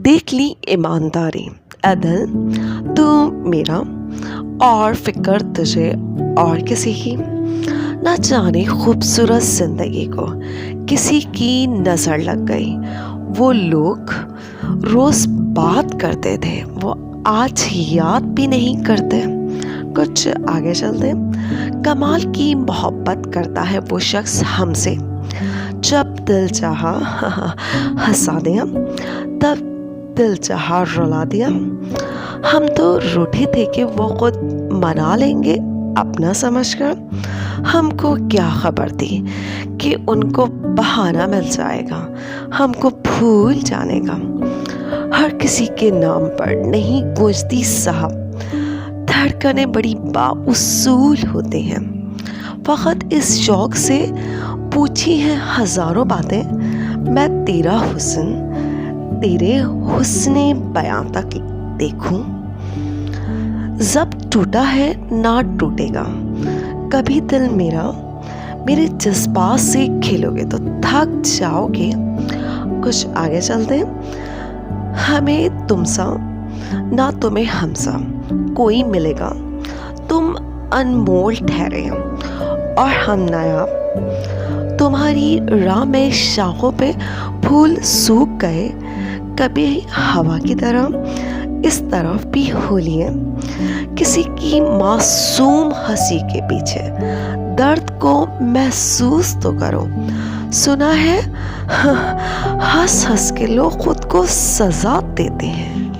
دیکھ لی ایمانداری، عدل، تو میرا اور فکر تجھے اور کسی کی، نہ جانے خوبصورت زندگی کو کسی کی نظر لگ گئی۔ وہ لوگ روز بات کرتے تھے، وہ آج یاد بھی نہیں کرتے۔ کچھ آگے چلتے، کمال کی محبت کرتا ہے وہ شخص ہم سے، جب دل چاہا ہنسا دیا، تب دل چاہا رلا دیا۔ ہم تو روٹھے تھے کہ وہ خود منا لیں گے اپنا سمجھ کر، ہم کو کیا خبر تھی کہ ان کو بہانہ مل جائے گا ہم کو بھول جانے کا۔ ہر کسی کے نام پر نہیں گونجتی صاحب، دھڑکنیں بڑی بااصول ہوتے ہیں۔ فقط اس شوق سے پوچھی ہیں ہزاروں باتیں، میں تیرا حسن تیرے حسن بیاں تک دیکھوں۔ ضبط ٹوٹا ہے نہ ٹوٹے گا کبھی دل میرا، میرے جذبات سے کھیلو گے تو تھک جاؤ گے۔ کچھ آگے چلتے، ہمیں تم سا نہ تمہیں ہم سا کوئی ملے گا، تم انمول ٹھہرے اور ہم نایاب۔ تمہاری راہ میں شاخوں پہ پھول سوکھ گئے، کبھی ہوا کی طرح اس طرف بھی ہو لیے۔ کسی کی معصوم ہنسی کے پیچھے درد کو محسوس تو کرو۔ سنا ہے ہنس ہنس کے لوگ خود کو سزا دیتے ہیں۔